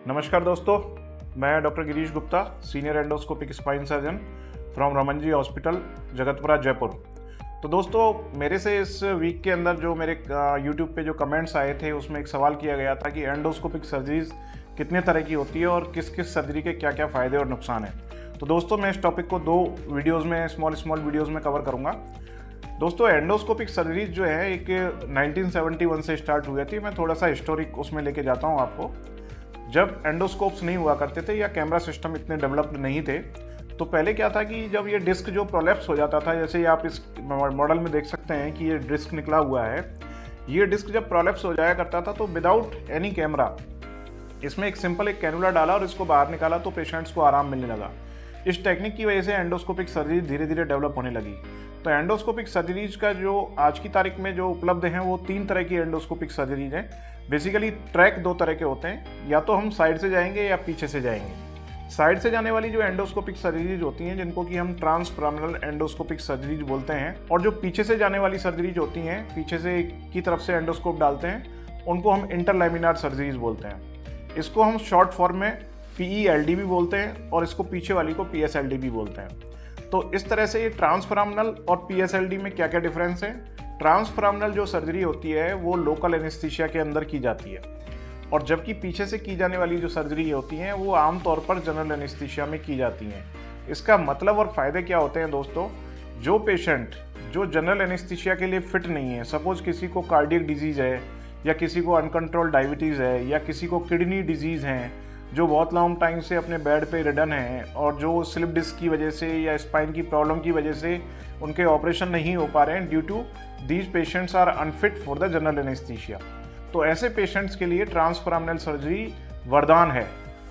नमस्कार दोस्तों, मैं doctor Girish Gupta, senior endoscopic spine surgeon from Raman ji hospital, Jagatpura, Jaipur. तो दोस्तों, मेरे से इस वीक के अंदर जो मेरे यूट्यूब पे जो कमेंट्स आए थे उसमें एक सवाल किया गया था कि एंडोस्कोपिक सर्जरीज कितने तरह की होती है और किस किस सर्जरी के क्या क्या फ़ायदे और नुकसान हैं। तो दोस्तों, मैं इस टॉपिक को दो वीडियोज़ में स्मॉल वीडियोज़ में कवर करूँगा। दोस्तों, एंडोस्कोपिक सर्जरीज जो है एक 1971 से स्टार्ट हुई थी। मैं थोड़ा सा हिस्टोरिक उसमें लेके जाता हूँ आपको। जब एंडोस्कोप्स नहीं हुआ करते थे या कैमरा सिस्टम इतने डेवलप्ड नहीं थे, तो पहले क्या था कि जब ये डिस्क जो प्रोलैप्स हो जाता था, जैसे आप इस मॉडल में देख सकते हैं कि ये डिस्क निकला हुआ है। ये डिस्क जब प्रोलैप्स हो जाया करता था तो विदाउट एनी कैमरा इसमें एक सिंपल एक कैनुला डाला और इसको बाहर निकाला तो पेशेंट्स को आराम मिलने लगा। इस टेक्निक की वजह से एंडोस्कोपिक सर्जरी धीरे धीरे डेवलप होने लगी। तो एंडोस्कोपिक सर्जरीज का जो आज की तारीख में जो उपलब्ध हैं वो 3 तरह की एंडोस्कोपिक सर्जरीज हैं। बेसिकली ट्रैक 2 तरह के होते हैं, या तो हम साइड से जाएंगे या पीछे से जाएंगे। साइड से जाने वाली जो एंडोस्कोपिक सर्जरीज होती हैं, जिनको कि हम ट्रांसफेमरल एंडोस्कोपिक सर्जरीज बोलते हैं, और जो पीछे से जाने वाली सर्जरीज होती हैं, पीछे से की तरफ से एंडोस्कोप डालते हैं, उनको हम इंटरलैमिनार सर्जरीज बोलते हैं। इसको हम शॉर्ट फॉर्म में PELD भी बोलते हैं और इसको पीछे वाली को PSLD भी बोलते हैं। तो इस तरह से ये ट्रांसफेमरल और PSLD में क्या क्या डिफरेंस है। ट्रांसफेमरल जो सर्जरी होती है वो लोकल एनेस्थीसिया के अंदर की जाती है, और जबकि पीछे से की जाने वाली जो सर्जरी होती हैं वो आमतौर पर जनरल एनेस्थीसिया में की जाती हैं। इसका मतलब और फ़ायदे क्या होते हैं दोस्तों। जो पेशेंट जो जनरल एनेस्थीसिया के लिए फिट नहीं है, सपोज किसी को कार्डियक डिजीज़ है, या किसी को अनकंट्रोल्ड डायबिटीज़ है, या किसी को किडनी डिजीज़ हैं, जो बहुत लॉन्ग टाइम से अपने बेड पे रिडन हैं, और जो स्लिप डिस्क की वजह से या स्पाइन की प्रॉब्लम की वजह से उनके ऑपरेशन नहीं हो पा रहे हैं, due to these patients are unfit for the general anaesthesia. तो ऐसे पेशेंट्स के लिए ट्रांसफेमरल सर्जरी वरदान है।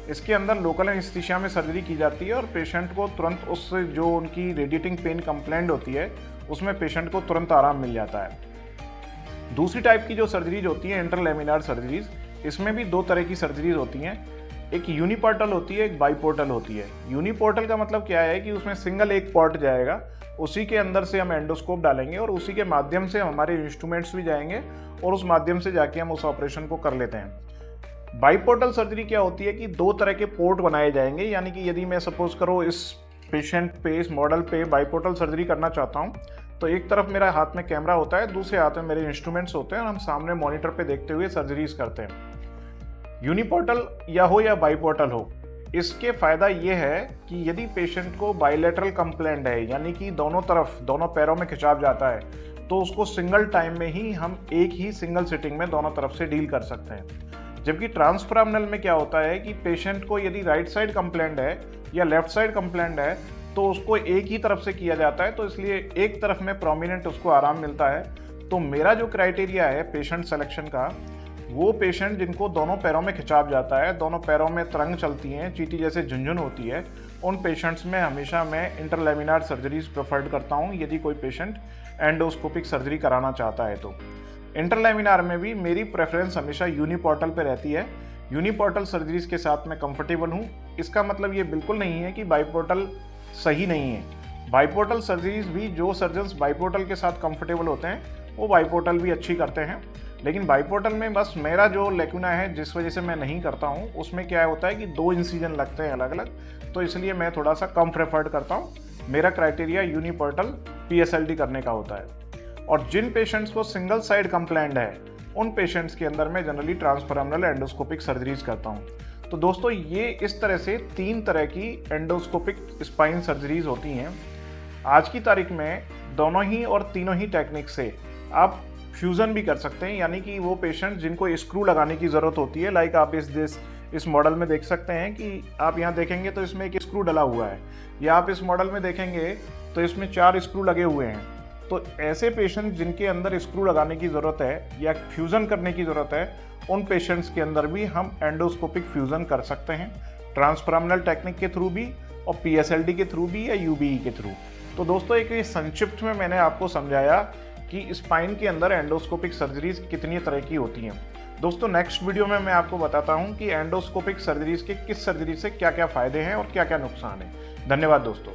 इसके अंदर लोकल एनेस्थीसिया में सर्जरी की जाती है और पेशेंट को तुरंत उससे जो उनकी रेडिएटिंग पेन कंप्लेंट होती है उसमें पेशेंट को तुरंत आराम मिल जाता है। दूसरी टाइप की जो सर्जरीज होती है इंटरलैमिनार सर्जरीज, इसमें भी 2 तरह की सर्जरीज होती हैं। एक यूनिपोर्टल होती है, एक बाईपोर्टल होती है। यूनिपोर्टल का मतलब क्या है कि उसमें सिंगल एक पोर्ट जाएगा, उसी के अंदर से हम एंडोस्कोप डालेंगे और उसी के माध्यम से हमारे इंस्ट्रूमेंट्स भी जाएंगे और उस माध्यम से जाके हम उस ऑपरेशन को कर लेते हैं। बाईपोर्टल सर्जरी क्या होती है कि 2 तरह के पोर्ट बनाए जाएंगे, यानी कि यदि मैं सपोज करो इस पेशेंट पे, इस मॉडल पे बाईपोर्टल सर्जरी करना चाहता हूँ, तो एक तरफ मेरा हाथ में कैमरा होता है, दूसरे हाथ में मेरे इंस्ट्रूमेंट्स होते हैं और हम सामने मॉनिटर पे देखते हुए सर्जरीज करते हैं। यूनिपोर्टल या हो या बाईपोर्टल हो, इसके फ़ायदा ये है कि यदि पेशेंट को बाइलेटरल कंप्लेंट है, यानी कि दोनों तरफ दोनों पैरों में खिंचाव जाता है, तो उसको सिंगल टाइम में ही हम एक ही सिंगल सिटिंग में दोनों तरफ से डील कर सकते हैं। जबकि ट्रांसफेमरल में क्या होता है कि पेशेंट को यदि राइट साइड कंप्लेंट है या लेफ्ट साइड कंप्लेंट है तो उसको एक ही तरफ से किया जाता है, तो इसलिए एक तरफ में प्रोमिनेंट उसको आराम मिलता है। तो मेरा जो क्राइटेरिया है पेशेंट सिलेक्शन का, वो पेशेंट जिनको दोनों पैरों में खिंचाव जाता है, दोनों पैरों में तरंग चलती हैं, चींटी जैसे झुनझुन होती है, उन पेशेंट्स में हमेशा मैं इंटरलैमिनार सर्जरीज प्रेफर्ड करता हूं यदि कोई पेशेंट एंडोस्कोपिक सर्जरी कराना चाहता है। तो इंटरलैमिनार में भी मेरी प्रेफरेंस हमेशा यूनिपोर्टल पे रहती है। यूनिपोर्टल सर्जरीज के साथ मैं कंफर्टेबल हूँ। इसका मतलब ये बिल्कुल नहीं है कि बाईपोर्टल सही नहीं है। बाईपोर्टल सर्जरीज भी, जो सर्जन्स बाईपोर्टल के साथ कंफर्टेबल होते हैं वो बाईपोर्टल भी अच्छी करते हैं, लेकिन बाईपोर्टल में बस मेरा जो लेकुना है जिस वजह से मैं नहीं करता हूँ, उसमें क्या होता है कि 2 इंसिजन लगते हैं अलग अलग, तो इसलिए मैं थोड़ा सा कम प्रेफर्ड करता हूँ। मेरा क्राइटेरिया यूनिपोर्टल PSLD करने का होता है। और जिन पेशेंट्स को सिंगल साइड कंप्लेंट है, उन पेशेंट्स के अंदर मैं जनरली ट्रांसफेमरल एंडोस्कोपिक सर्जरीज करता हूँ। तो दोस्तों, ये इस तरह से 3 तरह की एंडोस्कोपिक स्पाइन सर्जरीज होती हैं। आज की तारीख में दोनों ही और तीनों ही टेक्निक से आप फ्यूज़न भी कर सकते हैं, यानी कि वो पेशेंट जिनको स्क्रू लगाने की ज़रूरत होती है, लाइक आप इस मॉडल में देख सकते हैं कि आप यहाँ देखेंगे तो इसमें एक स्क्रू डला हुआ है, या आप इस मॉडल में देखेंगे तो इसमें 4 स्क्रू लगे हुए हैं। तो ऐसे पेशेंट जिनके अंदर स्क्रू लगाने की ज़रूरत है या फ्यूज़न करने की ज़रूरत है, उन पेशेंट्स के अंदर भी हम एंडोस्कोपिक फ्यूज़न कर सकते हैं, ट्रांसफेमरल टेक्निक के थ्रू भी और PSLD के थ्रू भी या UBE के थ्रू। तो दोस्तों, एक संक्षिप्त में मैंने आपको समझाया कि स्पाइन के अंदर एंडोस्कोपिक सर्जरीज कितनी तरह की होती हैं। दोस्तों, नेक्स्ट वीडियो में मैं आपको बताता हूं कि एंडोस्कोपिक सर्जरीज के किस सर्जरी से क्या क्या फ़ायदे हैं और क्या क्या नुकसान है। धन्यवाद दोस्तों।